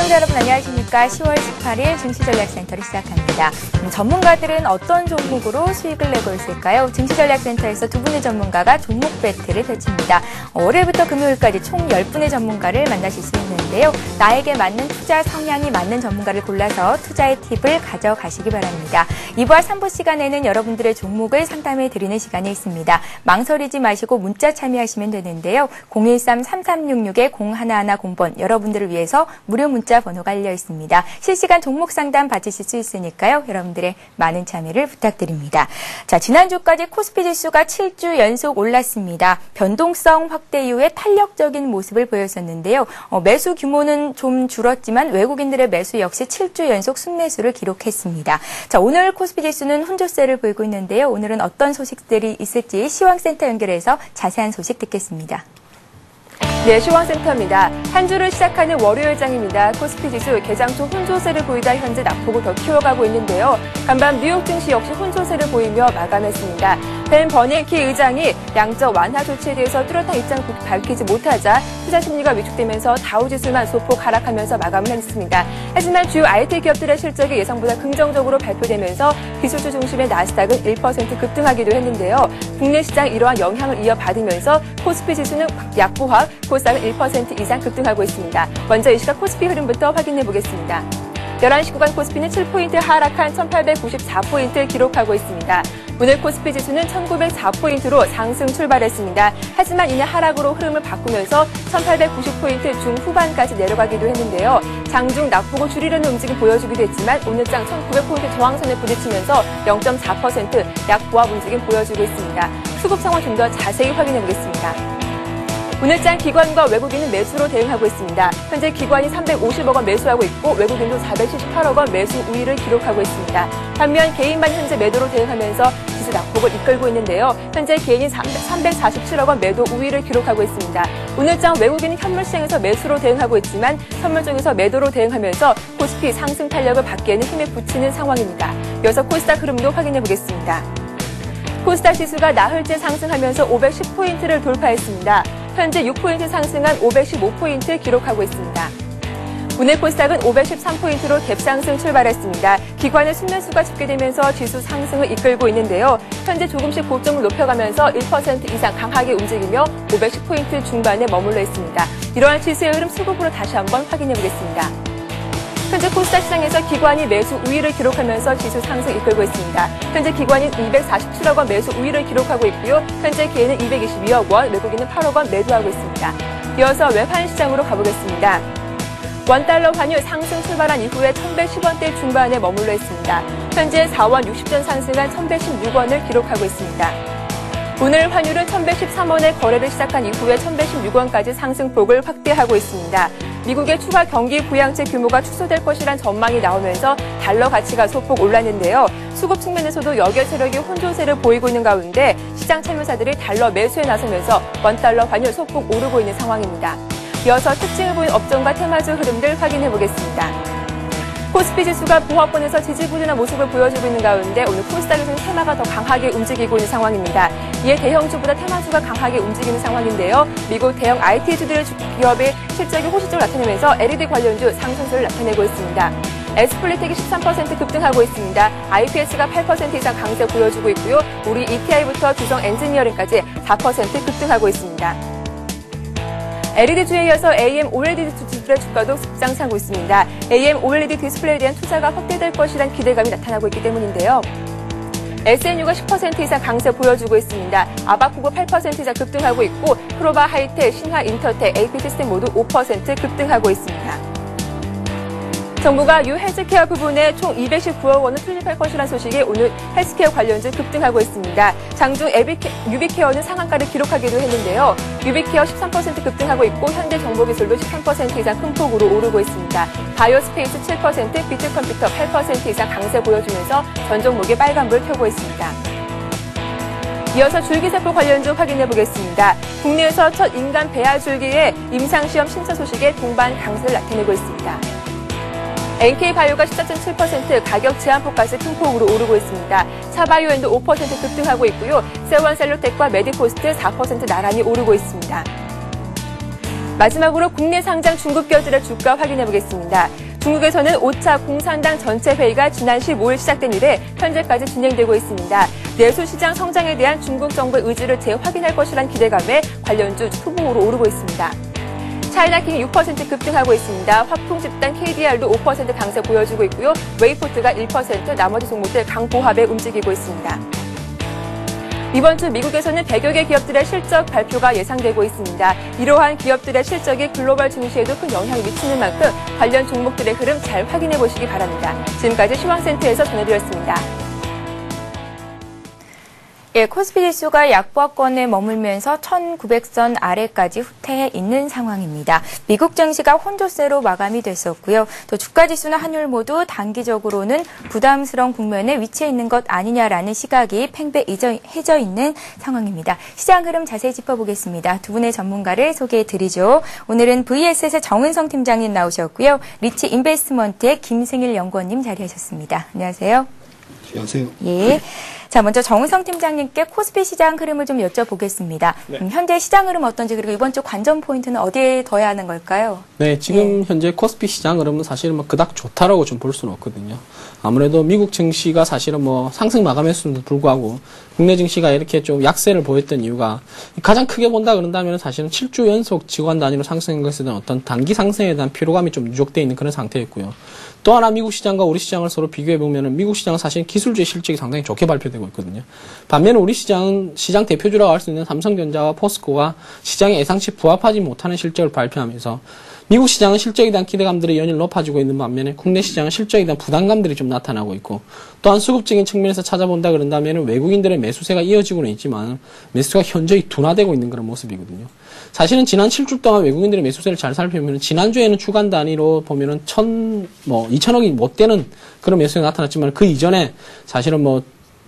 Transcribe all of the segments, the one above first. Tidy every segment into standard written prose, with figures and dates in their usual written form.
시청자 여러분 안녕하십니까. 10월 18일 증시전략센터를 시작합니다. 전문가들은 어떤 종목으로 수익을 내고 있을까요? 증시전략센터에서 두 분의 전문가가 종목 배틀을 펼칩니다. 월요일부터 금요일까지 총 10분의 전문가를 만나실 수 있는데요. 나에게 맞는 투자 성향이 맞는 전문가를 골라서 투자의 팁을 가져가시기 바랍니다. 2부와 3부 시간에는 여러분들의 종목을 상담해 드리는 시간이 있습니다. 망설이지 마시고 문자 참여하시면 되는데요. 013-3366-0110번 여러분들을 위해서 무료 문자 번호가 알려 있습니다. 실시간 종목 상담 받으실 수 있으니까요. 여러분들의 많은 참여를 부탁드립니다. 자, 지난주까지 코스피 지수가 7주 연속 올랐습니다. 변동성 확대 이후에 탄력적인 모습을 보였었는데요. 매수 규모는 좀 줄었지만 외국인들의 매수 역시 7주 연속 순매수를 기록했습니다. 자, 오늘 코스피 지수는 혼조세를 보이고 있는데요. 오늘은 어떤 소식들이 있을지 시황센터 연결해서 자세한 소식 듣겠습니다. 네, 시황센터입니다. 한 주를 시작하는 월요일장입니다. 코스피 지수 개장 초 혼조세를 보이다 현재 낙폭을 더 키워가고 있는데요. 간밤 뉴욕 증시 역시 혼조세를 보이며 마감했습니다. 벤 버냉키 의장이 양적 완화 조치에 대해서 뚜렷한 입장을 밝히지 못하자 투자 심리가 위축되면서 다우지수만 소폭 하락하면서 마감을 했습니다. 하지만 주요 IT 기업들의 실적이 예상보다 긍정적으로 발표되면서 기술주 중심의 나스닥은 1% 급등하기도 했는데요. 국내 시장 이러한 영향을 이어받으면서 코스피 지수는 약보합, 코스닥은 1% 이상 급등하고 있습니다. 먼저 이 시각 코스피 흐름부터 확인해 보겠습니다. 11시 구간 코스피는 7포인트 하락한 1894포인트를 기록하고 있습니다. 오늘 코스피 지수는 1904포인트로 상승 출발했습니다. 하지만 이내 하락으로 흐름을 바꾸면서 1890포인트 중후반까지 내려가기도 했는데요. 장중 낙폭을 줄이려는 움직임 보여주기도 했지만 오늘장 1900포인트 저항선에 부딪히면서 0.4% 약보합 움직임 보여주고 있습니다. 수급 상황 좀 더 자세히 확인해 보겠습니다. 오늘장 기관과 외국인은 매수로 대응하고 있습니다. 현재 기관이 350억 원 매수하고 있고 외국인도 478억 원 매수 우위를 기록하고 있습니다. 반면 개인만 현재 매도로 대응하면서 지수 낙폭을 이끌고 있는데요. 현재 개인이 347억 원 매도 우위를 기록하고 있습니다. 오늘장 외국인은 현물시장에서 매수로 대응하고 있지만 선물 쪽에서 매도로 대응하면서 코스피 상승 탄력을 받기에는 힘에 부치는 상황입니다. 이어서 코스닥 흐름도 확인해 보겠습니다. 코스닥 지수가 나흘째 상승하면서 510포인트를 돌파했습니다. 현재 6포인트 상승한 515포인트 기록하고 있습니다. 오늘 코스닥은 513포인트로 갭상승 출발했습니다. 기관의 순매수가 집계되면서 지수 상승을 이끌고 있는데요. 현재 조금씩 고점을 높여가면서 1% 이상 강하게 움직이며 510포인트 중반에 머물러 있습니다. 이러한 지수의 흐름 수급으로 다시 한번 확인해 보겠습니다. 현재 코스닥 시장에서 기관이 매수 우위를 기록하면서 지수 상승 이끌고 있습니다. 현재 기관이 247억 원 매수 우위를 기록하고 있고요. 현재 개인은 222억 원, 외국인은 8억 원 매도하고 있습니다. 이어서 외환 시장으로 가보겠습니다. 원달러 환율 상승 출발한 이후에 1110원대 중반에 머물러 있습니다. 현재 4원 60전 상승한 1116원을 기록하고 있습니다. 오늘 환율은 1113원에 거래를 시작한 이후에 1116원까지 상승폭을 확대하고 있습니다. 미국의 추가 경기 부양책 규모가 축소될 것이란 전망이 나오면서 달러 가치가 소폭 올랐는데요. 수급 측면에서도 여겨 세력이 혼조세를 보이고 있는 가운데 시장 참여자들이 달러 매수에 나서면서 원달러 환율 소폭 오르고 있는 상황입니다. 이어서 특징을 보인 업종과 테마주 흐름들 확인해 보겠습니다. 코스피 지수가 보합권에서 지지부진한 모습을 보여주고 있는 가운데 오늘 코스닥에서는 테마가 더 강하게 움직이고 있는 상황입니다. 이에 대형주보다 테마주가 강하게 움직이는 상황인데요. 미국 대형 IT주들의 기업의 실적이 호시적으로 나타내면서 LED 관련주 상승세를 나타내고 있습니다. 에스플리텍이 13% 급등하고 있습니다. IPS가 8% 이상 강세 보여주고 있고요. 우리 ETI부터 두성 엔지니어링까지 4% 급등하고 있습니다. LED주에 이어서 AM OLED 주들의 주가도 급상승하고 있습니다. AM OLED 디스플레이에 대한 투자가 확대될 것이란 기대감이 나타나고 있기 때문인데요. SNU가 10% 이상 강세 보여주고 있습니다. 아바코가 8% 이상 급등하고 있고 프로바 하이텍, 신화 인터텍, AP시스템 모두 5% 급등하고 있습니다. 정부가 유 헬스케어 부분에 총 219억 원을 투입할 것이라는 소식에 오늘 헬스케어 관련주 급등하고 있습니다. 장중 유비케어는 상한가를 기록하기도 했는데요. 유비케어 13% 급등하고 있고 현대정보기술도 13% 이상 큰 폭으로 오르고 있습니다. 바이오스페이스 7%, 비트컴퓨터 8% 이상 강세 보여주면서 전 종목이 빨간불 켜고 있습니다. 이어서 줄기세포 관련주 확인해 보겠습니다. 국내에서 첫 인간 배아 줄기의 임상시험 심사 소식에 동반 강세를 나타내고 있습니다. NK바이오가 14.7% 가격 제한폭까지 큰 폭으로 오르고 있습니다. 차바이오엔도 5% 급등하고 있고요. 세원셀로텍과 메디코스트 4% 나란히 오르고 있습니다. 마지막으로 국내 상장 중국 기업들의 주가 확인해 보겠습니다. 중국에서는 5차 공산당 전체 회의가 지난 15일 시작된 이래 현재까지 진행되고 있습니다. 내수시장 성장에 대한 중국 정부의 의지를 재확인할 것이란 기대감에 관련주 후보로 오르고 있습니다. 차이나킹이 6% 급등하고 있습니다. 화풍 집단 KDR도 5% 강세 보여주고 있고요. 웨이포트가 1%, 나머지 종목들 강보합에 움직이고 있습니다. 이번 주 미국에서는 100여 개 기업들의 실적 발표가 예상되고 있습니다. 이러한 기업들의 실적이 글로벌 증시에도 큰 영향을 미치는 만큼 관련 종목들의 흐름 잘 확인해 보시기 바랍니다. 지금까지 시황센터에서 전해드렸습니다. 예, 코스피 지수가 약보합권에 머물면서 1900선 아래까지 후퇴해 있는 상황입니다. 미국 증시가 혼조세로 마감이 됐었고요. 또 주가 지수나 환율 모두 단기적으로는 부담스러운 국면에 위치해 있는 것 아니냐라는 시각이 팽배해져 있는 상황입니다. 시장 흐름 자세히 짚어보겠습니다. 두 분의 전문가를 소개해드리죠. 오늘은 VSS의 정은성 팀장님 나오셨고요. 리치 인베스트먼트의 김승일 연구원님 자리하셨습니다. 안녕하세요. 안녕하세요. 예. 자, 먼저 정은성 팀장님께 코스피 시장 흐름을 좀 여쭤보겠습니다. 네. 현재 시장 흐름 어떤지, 그리고 이번 주 관전 포인트는 어디에 둬야 하는 걸까요? 네, 지금 현재 코스피 시장 흐름은 사실은 그닥 좋다라고 좀 볼 수는 없거든요. 아무래도 미국 증시가 사실은 상승 마감했음에도 불구하고 국내 증시가 이렇게 좀 약세를 보였던 이유가 가장 크게 본다 그런다면 사실은 7주 연속 지구간 단위로 상승한 것에 대한 어떤 단기 상승에 대한 피로감이 좀 누적되어 있는 그런 상태였고요. 또 하나 미국 시장과 우리 시장을 서로 비교해보면은 미국 시장은 사실 기술주의 실적이 상당히 좋게 발표되고 있거든요. 반면에 우리 시장은 시장 대표주라고 할 수 있는 삼성전자와 포스코가 시장에 예상치 부합하지 못하는 실적을 발표하면서 미국 시장은 실적에 대한 기대감들이 연일 높아지고 있는 반면에 국내 시장은 실적에 대한 부담감들이 좀 나타나고 있고, 또한 수급적인 측면에서 찾아본다 그런다면 외국인들의 매수세가 이어지고는 있지만 매수가 현저히 둔화되고 있는 그런 모습이거든요. 사실은 지난 7주 동안 외국인들의 매수세를 잘 살펴보면 지난주에는 주간 단위로 보면은 2천억이 못 되는 그런 매수세가 나타났지만 그 이전에 사실은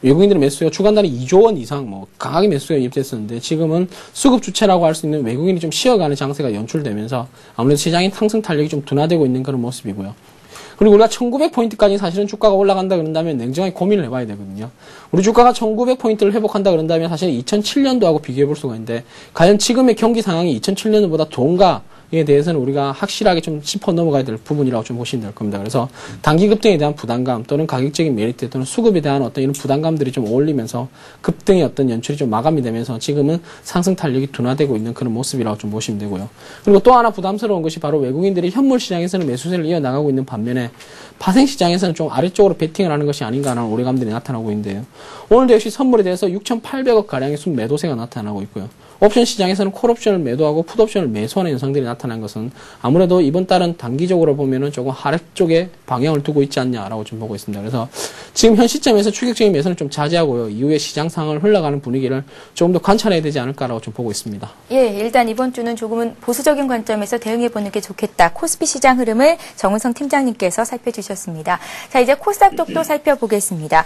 외국인들의 매수가 주간 단위 2조 원 이상 강하게 매수가 유입됐었는데 지금은 수급 주체라고 할 수 있는 외국인이 좀 쉬어가는 장세가 연출되면서 아무래도 시장의 상승 탄력이 좀 둔화되고 있는 그런 모습이고요. 그리고 우리가 1900포인트까지 사실은 주가가 올라간다 그런다면 냉정하게 고민을 해봐야 되거든요. 우리 주가가 1900포인트를 회복한다 그런다면 사실 2007년도하고 비교해 볼 수가 있는데 과연 지금의 경기 상황이 2007년도보다 좋은가에 대해서는 우리가 확실하게 좀 짚어 넘어가야 될 부분이라고 좀 보시면 될 겁니다. 그래서 단기 급등에 대한 부담감 또는 가격적인 메리트 또는 수급에 대한 어떤 이런 부담감들이 좀 어울리면서 급등의 어떤 연출이 좀 마감이 되면서 지금은 상승 탄력이 둔화되고 있는 그런 모습이라고 좀 보시면 되고요. 그리고 또 하나 부담스러운 것이 바로 외국인들이 현물 시장에서는 매수세를 이어나가고 있는 반면에 파생 시장에서는 좀 아래쪽으로 베팅을 하는 것이 아닌가 하는 우려감들이 나타나고 있는데요. 오늘도 역시 선물에 대해서 6,800억 가량의 순매도세가 나타나고 있고요. 옵션 시장에서는 콜옵션을 매도하고 풋옵션을 매수하는 현상들이 나타난 것은 아무래도 이번 달은 단기적으로 보면은 조금 하락 쪽에 방향을 두고 있지 않냐라고 좀 보고 있습니다. 그래서 지금 현 시점에서 추격적인 매수는 좀 자제하고요. 이후에 시장 상황을 흘러가는 분위기를 조금 더 관찰해야 되지 않을까라고 좀 보고 있습니다. 예, 일단 이번 주는 조금은 보수적인 관점에서 대응해보는 게 좋겠다. 코스피 시장 흐름을 정은성 팀장님께서 살펴주셨습니다. 자, 이제 코스닥 쪽도 살펴보겠습니다.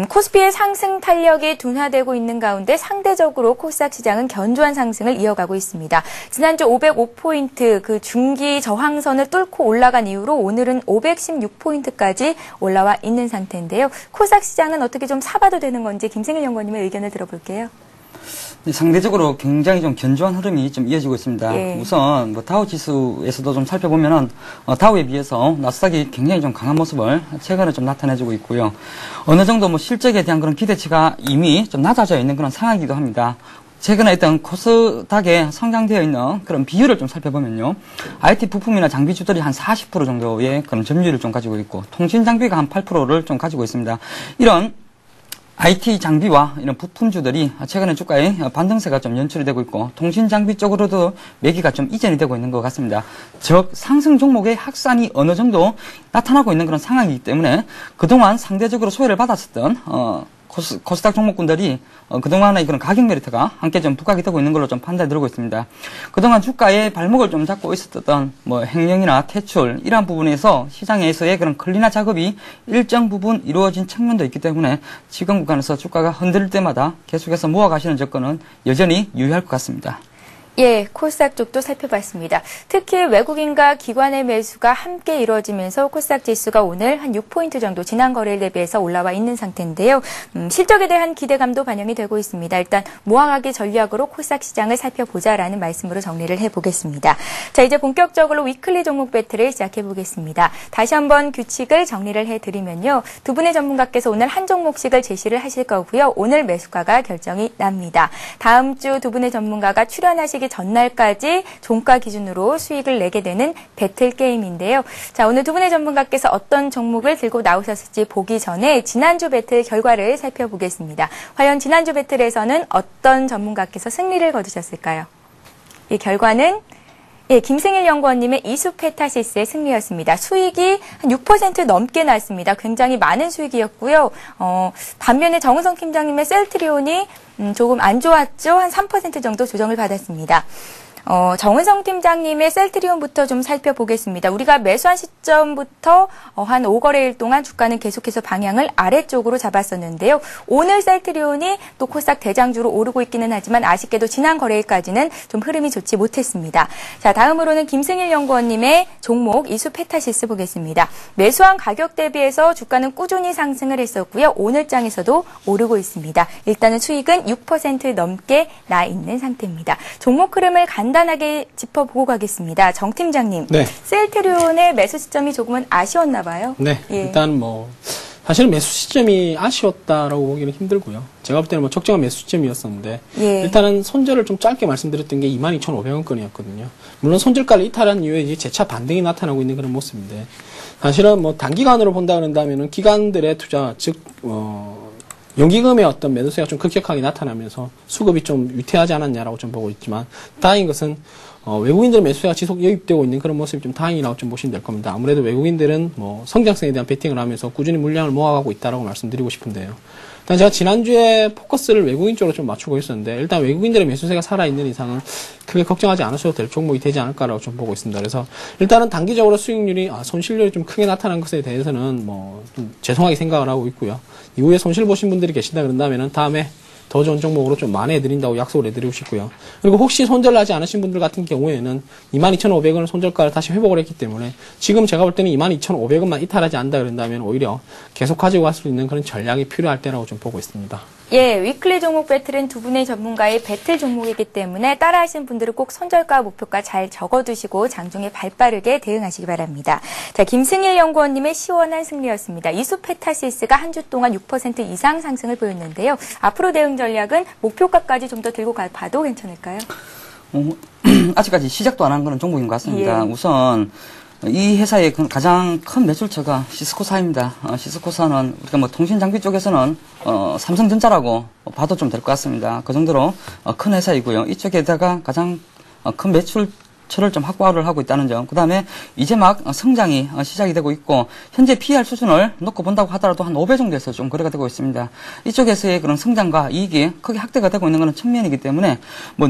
코스피의 상승 탄력이 둔화되고 있는 가운데 상대적으로 코스닥 시장은 견조한 상승을 이어가고 있습니다. 지난주 505포인트 그 중기 저항선을 뚫고 올라간 이후로 오늘은 516포인트까지 올라와 있는 상태인데요. 코스닥 시장은 어떻게 좀 사봐도 되는 건지 김승일 연구원님의 의견을 들어볼게요. 상대적으로 굉장히 좀 견조한 흐름이 좀 이어지고 있습니다. 예. 우선 다우 지수에서도 좀 살펴보면은 다우에 비해서 나스닥이 굉장히 좀 강한 모습을 최근에 좀 나타내주고 있고요. 어느 정도 실적에 대한 그런 기대치가 이미 좀 낮아져 있는 그런 상황이기도 합니다. 최근에 있던 코스닥에 성장되어 있는 그런 비율을 좀 살펴보면요. IT 부품이나 장비주들이 한 40% 정도의 그런 점유율을 좀 가지고 있고, 통신 장비가 한 8%를 좀 가지고 있습니다. 이런 IT 장비와 이런 부품주들이 최근에 주가에 반등세가 좀 연출이 되고 있고, 통신 장비 쪽으로도 매기가 좀 이전이 되고 있는 것 같습니다. 즉, 상승 종목의 확산이 어느 정도 나타나고 있는 그런 상황이기 때문에 그동안 상대적으로 소외를 받았었던, 코스닥 종목군들이 그동안의 그런 가격 메리트가 함께 좀 부각이 되고 있는 걸로 좀 판단이 들고 있습니다. 그동안 주가의 발목을 좀 잡고 있었던 횡령이나 퇴출 이러한 부분에서 시장에서의 그런 클리나 작업이 일정 부분 이루어진 측면도 있기 때문에 지금 구간에서 주가가 흔들릴 때마다 계속해서 모아가시는 접근은 여전히 유효할 것 같습니다. 예, 코스닥 쪽도 살펴봤습니다. 특히 외국인과 기관의 매수가 함께 이루어지면서 코스닥 지수가 오늘 한 6포인트 정도 지난 거래일 대비해서 올라와 있는 상태인데요. 실적에 대한 기대감도 반영이 되고 있습니다. 일단 모아가기 전략으로 코스닥 시장을 살펴보자라는 말씀으로 정리를 해보겠습니다. 자, 이제 본격적으로 위클리 종목 배틀을 시작해보겠습니다. 다시 한번 규칙을 정리를 해드리면요. 두 분의 전문가께서 오늘 한 종목씩을 제시를 하실 거고요. 오늘 매수가가 결정이 납니다. 다음 주 두 분의 전문가가 출연하시기 전날까지 종가 기준으로 수익을 내게 되는 배틀 게임인데요. 자, 오늘 두 분의 전문가께서 어떤 종목을 들고 나오셨을지 보기 전에 지난주 배틀 결과를 살펴보겠습니다. 과연 지난주 배틀에서는 어떤 전문가께서 승리를 거두셨을까요? 이 결과는 김승일 연구원님의 이수페타시스의 승리였습니다. 수익이 한 6% 넘게 났습니다. 굉장히 많은 수익이었고요. 반면에 정은성 팀장님의 셀트리온이 조금 안 좋았죠. 한 3% 정도 조정을 받았습니다. 정은성 팀장님의 셀트리온부터 좀 살펴보겠습니다. 우리가 매수한 시점부터 한 5거래일 동안 주가는 계속해서 방향을 아래쪽으로 잡았었는데요. 오늘 셀트리온이 또 코스닥 대장주로 오르고 있기는 하지만 아쉽게도 지난 거래일까지는 좀 흐름이 좋지 못했습니다. 자, 다음으로는 김승일 연구원님의 종목 이수페타시스 보겠습니다. 매수한 가격 대비해서 주가는 꾸준히 상승을 했었고요. 오늘장에서도 오르고 있습니다. 일단은 수익은 6% 넘게 나 있는 상태입니다. 종목 흐름을 간단하게 짚어보고 가겠습니다. 정 팀장님, 네. 셀트리온의 매수 시점이 조금은 아쉬웠나 봐요. 네, 일단 사실 매수 시점이 아쉬웠다라고 보기는 힘들고요. 제가 볼 때는 적정한 매수 시점이었었는데 일단은 손절을 좀 짧게 말씀드렸던 게 22,500원권이었거든요. 물론 손절가를 이탈한 이후에 이제 재차 반등이 나타나고 있는 그런 모습인데 사실은 단기간으로 본다 그런다면은 기관들의 투자, 즉 연기금의 어떤 매도세가 좀 급격하게 나타나면서 수급이 좀 위태하지 않았냐라고 좀 보고 있지만 다행인 것은 외국인들의 매수세가 지속 유입되고 있는 그런 모습이 좀 다행이라고 좀 보시면 될 겁니다. 아무래도 외국인들은 성장성에 대한 베팅을 하면서 꾸준히 물량을 모아가고 있다라고 말씀드리고 싶은데요. 일단 제가 지난주에 포커스를 외국인 쪽으로 좀 맞추고 있었는데 일단 외국인들의 매수세가 살아있는 이상은 크게 걱정하지 않으셔도 될 종목이 되지 않을까라고 좀 보고 있습니다. 그래서 일단은 단기적으로 수익률이 손실률이 좀 크게 나타난 것에 대해서는 좀 죄송하게 생각을 하고 있고요. 이후에 손실 보신 분들이 계신다 그런다면은 다음에 더 좋은 종목으로 좀 만회해드린다고 약속을 해드리고 싶고요. 그리고 혹시 손절하지 않으신 분들 같은 경우에는 22,500원을 손절가를 다시 회복을 했기 때문에 지금 제가 볼 때는 22,500원만 이탈하지 않는다 그런다면 오히려 계속 가지고 갈 수 있는 그런 전략이 필요할 때라고 좀 보고 있습니다. 예, 위클리 종목 배틀은 두 분의 전문가의 배틀 종목이기 때문에 따라 하시는 분들은 꼭 손절가 목표가 잘 적어두시고 장중에 발빠르게 대응하시기 바랍니다. 자, 김승일 연구원님의 시원한 승리였습니다. 이수페타시스가 한 주 동안 6% 이상 상승을 보였는데요. 앞으로 대응 전략은 목표가까지 좀 더 들고 봐도 괜찮을까요? 아직까지 시작도 안 한 그런 종목인 것 같습니다. 우선 이 회사의 가장 큰 매출처가 시스코사입니다. 시스코사는 우리가 통신 장비 쪽에서는 삼성전자라고 봐도 좀 될 것 같습니다. 그 정도로 큰 회사이고요. 이쪽에다가 가장 큰 매출처를 좀 확보를 하고 있다는 점. 그 다음에 이제 막 성장이 시작이 되고 있고 현재 PER 수준을 놓고 본다고 하더라도 한 5배 정도에서 좀 거래가 되고 있습니다. 이쪽에서의 그런 성장과 이익이 크게 확대가 되고 있는 그런 측면이기 때문에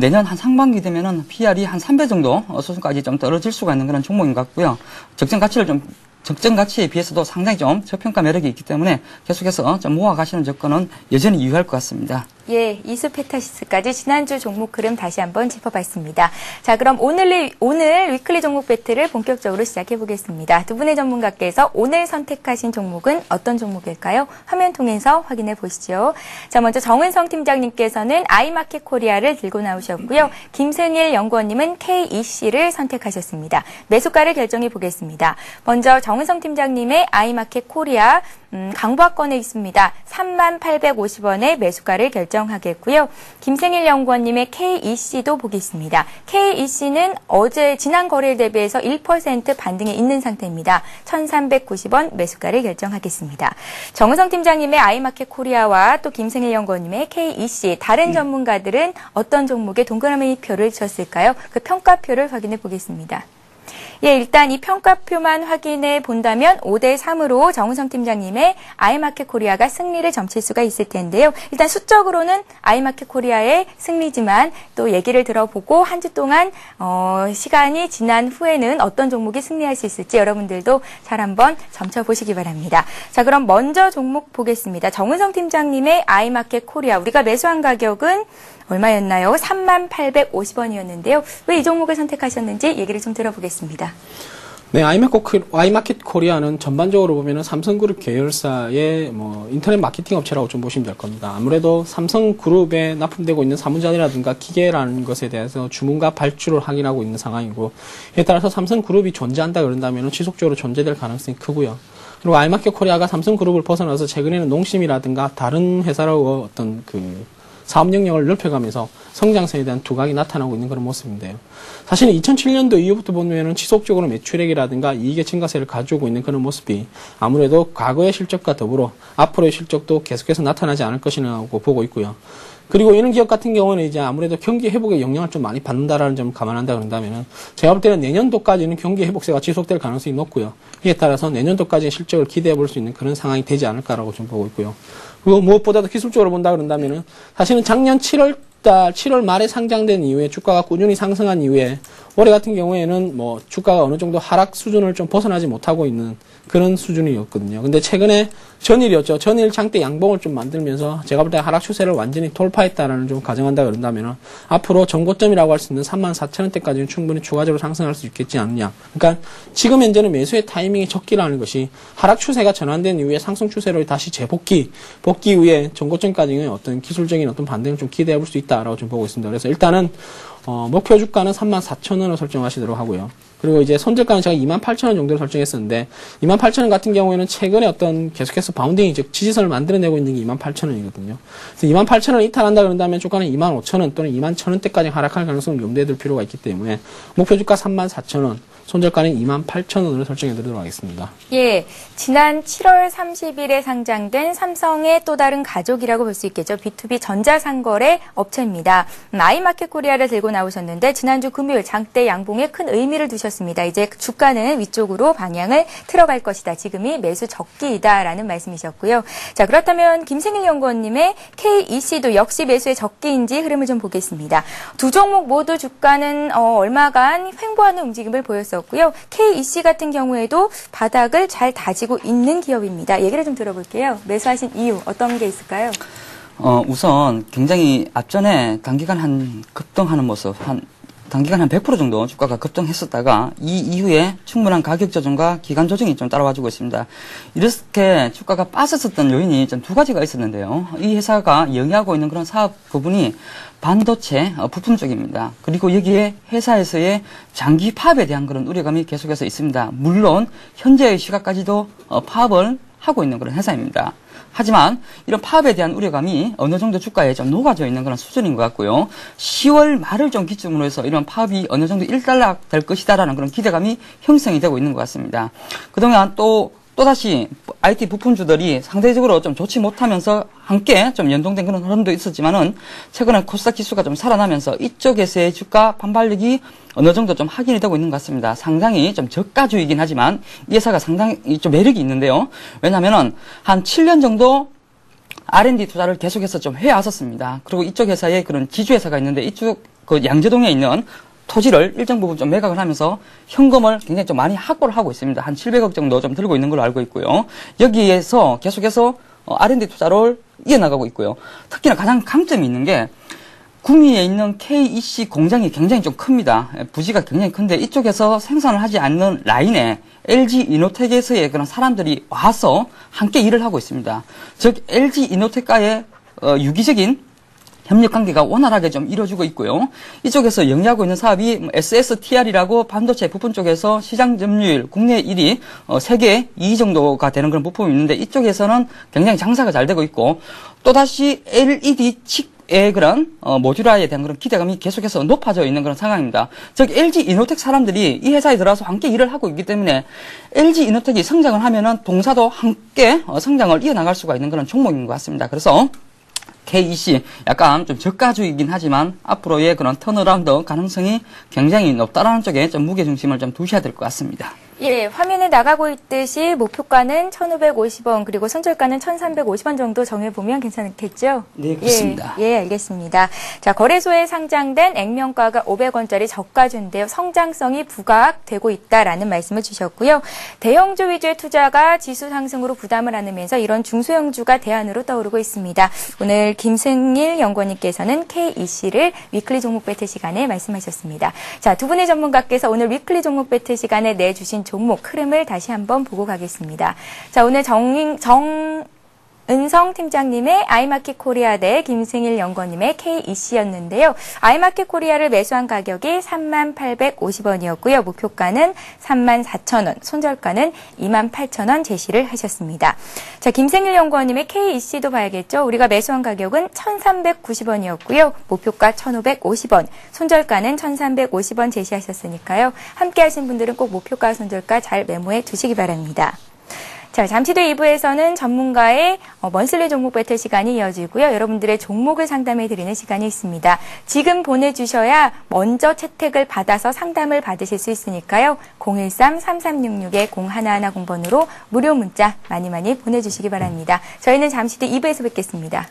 내년 한 상반기 되면은 PER이 한 3배 정도 수준까지 좀 떨어질 수가 있는 그런 종목인 것 같고요. 적정 가치에 비해서도 상당히 좀 저평가 매력이 있기 때문에 계속해서 좀 모아가시는 접근은 여전히 유효할 것 같습니다. 예, 이수페타시스까지 지난주 종목 흐름 다시 한번 짚어봤습니다. 자, 그럼 오늘 위클리 종목 배틀을 본격적으로 시작해보겠습니다. 두 분의 전문가께서 오늘 선택하신 종목은 어떤 종목일까요? 화면 통해서 확인해 보시죠. 자, 먼저 정은성 팀장님께서는 아이마켓 코리아를 들고 나오셨고요. 김승일 연구원님은 KEC를 선택하셨습니다. 매수가를 결정해 보겠습니다. 먼저 정은성 팀장님의 아이마켓 코리아 강보학권에 있습니다. 3850원의 매수가를 결정하겠고요. 김승일 연구원님의 KEC도 보겠습니다. KEC는 지난 거래일 대비해서 1% 반등에 있는 상태입니다. 1390원 매수가를 결정하겠습니다. 정우성 팀장님의 아이마켓 코리아와 또 김승일 연구원님의 KEC 다른 전문가들은 어떤 종목에 동그라미 표를 줬을까요? 그 평가표를 확인해 보겠습니다. 예, 일단 이 평가표만 확인해 본다면 5대3으로 정은성 팀장님의 아이마켓 코리아가 승리를 점칠 수가 있을 텐데요. 일단 수적으로는 아이마켓 코리아의 승리지만 또 얘기를 들어보고 한 주 동안 시간이 지난 후에는 어떤 종목이 승리할 수 있을지 여러분들도 잘 한번 점쳐보시기 바랍니다. 자, 그럼 먼저 종목 보겠습니다. 정은성 팀장님의 아이마켓 코리아, 우리가 매수한 가격은 얼마였나요? 3850원이었는데요. 왜 이 종목을 선택하셨는지 얘기를 좀 들어보겠습니다. 네, 아이마켓 코리아는 전반적으로 보면은 삼성그룹 계열사의 인터넷 마케팅 업체라고 좀 보시면 될 겁니다. 아무래도 삼성그룹에 납품되고 있는 사무장이라든가 기계라는 것에 대해서 주문과 발주를 확인하고 있는 상황이고, 이에 따라서 삼성그룹이 존재한다 그런다면 지속적으로 존재될 가능성이 크고요. 그리고 아이마켓 코리아가 삼성그룹을 벗어나서 최근에는 농심이라든가 다른 회사라고 어떤 사업 영역을 넓혀가면서 성장세에 대한 두각이 나타나고 있는 그런 모습인데요. 사실은 2007년도 이후부터 보면은 지속적으로 매출액이라든가 이익의 증가세를 가져오고 있는 그런 모습이 아무래도 과거의 실적과 더불어 앞으로의 실적도 계속해서 나타나지 않을 것이라고 보고 있고요. 그리고 이런 기업 같은 경우는 이제 아무래도 경기 회복에 영향을 좀 많이 받는다라는 점을 감안한다 그런다면은 제가 볼 때는 내년도까지는 경기 회복세가 지속될 가능성이 높고요. 이에 따라서 내년도까지의 실적을 기대해 볼 수 있는 그런 상황이 되지 않을까라고 좀 보고 있고요. 그리고 무엇보다도 기술적으로 본다 그런다면은 사실은 작년 7월 말에 상장된 이후에 주가가 꾸준히 상승한 이후에 올해 같은 경우에는 주가가 어느 정도 하락 수준을 좀 벗어나지 못하고 있는 그런 수준이었거든요. 근데 최근에 전일이었죠. 전일 장대 양봉을 좀 만들면서 제가 볼 때 하락 추세를 완전히 돌파했다라는 좀 가정한다 그런다면 앞으로 정고점이라고 할 수 있는 34,000원대까지는 충분히 추가적으로 상승할 수 있겠지 않느냐. 그러니까 지금 현재는 매수의 타이밍이 적기라는 것이 하락 추세가 전환된 이후에 상승 추세로 다시 복귀 이후에 정고점까지는 어떤 기술적인 어떤 반등을 좀 기대해 볼 수 있다라고 좀 보고 있습니다. 그래서 일단은 목표 주가는 34,000원을 설정하시도록 하고요. 그리고 이제 손절가는 제가 28,000원 정도로 설정했었는데 28,000원 같은 경우에는 최근에 어떤 계속해서 바운딩이 즉 지지선을 만들어내고 있는 게 28,000원이거든요. 그래서 28,000원을 이탈한다 그런다면 주가는 25,000원 또는 21,000원대까지 하락할 가능성을 염두에 둘 필요가 있기 때문에 목표 주가 34,000원, 손절가는 28,000원으로 설정해 드리도록 하겠습니다. 예, 지난 7월 30일에 상장된 삼성의 또 다른 가족이라고 볼 수 있겠죠. B2B 전자상거래 업체입니다. 아이마켓 코리아를 들고 나오셨는데 지난주 금요일 장대 양봉에 큰 의미를 두셨습니다. 이제 주가는 위쪽으로 방향을 틀어갈 것이다. 지금이 매수 적기이다라는 말씀이셨고요. 자, 그렇다면 김생일 연구원님의 KEC도 역시 매수의 적기인지 흐름을 좀 보겠습니다. 두 종목 모두 주가는 얼마간 횡보하는 움직임을 보였었고요. KEC 같은 경우에도 바닥을 잘 다지고 있는 기업입니다. 얘기를 좀 들어볼게요. 매수하신 이유 어떤 게 있을까요? 우선 굉장히 앞전에 단기간 한 급등하는 모습, 단기간 한 100% 정도 주가가 급등했었다가 이 이후에 충분한 가격 조정과 기간 조정이 좀 따라와주고 있습니다. 이렇게 주가가 빠졌었던 요인이 좀 두 가지가 있었는데요. 이 회사가 영위하고 있는 그런 사업 부분이 반도체 부품 쪽입니다. 그리고 여기에 회사에서의 장기 파업에 대한 그런 우려감이 계속해서 있습니다. 물론 현재의 시각까지도 파업을 하고 있는 그런 회사입니다. 하지만 이런 파업에 대한 우려감이 어느 정도 주가에 좀 녹아져 있는 그런 수준인 것 같고요. 10월 말을 좀 기점으로 해서 이런 파업이 어느 정도 일단락 될 것이다라는 그런 기대감이 형성이 되고 있는 것 같습니다. 그동안 또다시 IT 부품주들이 상대적으로 좀 좋지 못하면서 함께 좀 연동된 그런 흐름도 있었지만은 최근에 코스닥 지수가 좀 살아나면서 이쪽에서의 주가 반발력이 어느 정도 좀 확인이 되고 있는 것 같습니다. 상당히 좀 저가주이긴 하지만 이 회사가 상당히 좀 매력이 있는데요. 왜냐면은 한 7년 정도 R&D 투자를 계속해서 좀 해왔었습니다. 그리고 이쪽 회사에 그런 지주회사가 있는데 이쪽 양재동에 있는 토지를 일정 부분 좀 매각을 하면서 현금을 굉장히 좀 많이 확보를 하고 있습니다. 한 700억 정도 좀 들고 있는 걸로 알고 있고요. 여기에서 계속해서 R&D 투자를 이어나가고 있고요. 특히나 가장 강점이 있는 게 구미에 있는 KEC 공장이 굉장히 좀 큽니다. 부지가 굉장히 큰데 이쪽에서 생산을 하지 않는 라인에 LG 이노텍에서의 그런 사람들이 와서 함께 일을 하고 있습니다. 즉 LG 이노텍과의 유기적인 협력 관계가 원활하게 좀 이루어지고 있고요. 이쪽에서 영위하고 있는 사업이 SSTR이라고 반도체 부품 쪽에서 시장 점유율 국내 1위, 세계 2위 정도가 되는 그런 부품이 있는데 이쪽에서는 굉장히 장사가 잘 되고 있고 또다시 LED 칩의 그런 모듈화에 대한 그런 기대감이 계속해서 높아져 있는 그런 상황입니다. 즉 LG 이노텍 사람들이 이 회사에 들어와서 함께 일을 하고 있기 때문에 LG 이노텍이 성장을 하면은 동사도 함께 성장을 이어나갈 수가 있는 그런 종목인 것 같습니다. 그래서 KEC 약간 좀 저가주이긴 하지만 앞으로의 그런 턴어라운드 가능성이 굉장히 높다라는 쪽에 좀 무게중심을 좀 두셔야 될 것 같습니다. 예, 화면에 나가고 있듯이 목표가는 1,550원 그리고 손절가는 1,350원 정도 정해보면 괜찮겠죠? 네, 그렇습니다. 예, 알겠습니다. 자, 거래소에 상장된 액면가가 500원짜리 저가주인데요. 성장성이 부각되고 있다라는 말씀을 주셨고요. 대형주 위주의 투자가 지수 상승으로 부담을 안으면서 이런 중소형주가 대안으로 떠오르고 있습니다. 오늘 김승일 연구원님께서는 KEC를 위클리 종목 배틀 시간에 말씀하셨습니다. 자, 두 분의 전문가께서 오늘 위클리 종목 배틀 시간에 내주신 종목 흐름을 다시 한번 보고 가겠습니다. 자, 오늘 정은성 팀장님의 아이마켓 코리아 대 김승일 연구원님의 KEC였는데요. 아이마켓 코리아를 매수한 가격이 3850원이었고요. 목표가는 34,000원, 손절가는 28,000원 제시를 하셨습니다. 자, 김승일 연구원님의 KEC도 봐야겠죠. 우리가 매수한 가격은 1390원이었고요. 목표가 1550원, 손절가는 1350원 제시하셨으니까요. 함께 하신 분들은 꼭 목표가, 손절가 잘 메모해 두시기 바랍니다. 자, 잠시 뒤 2부에서는 전문가의 먼슬리 종목 배틀 시간이 이어지고요. 여러분들의 종목을 상담해 드리는 시간이 있습니다. 지금 보내주셔야 먼저 채택을 받아서 상담을 받으실 수 있으니까요. 013-3366-0110번으로 무료 문자 많이 보내주시기 바랍니다. 저희는 잠시 뒤 2부에서 뵙겠습니다.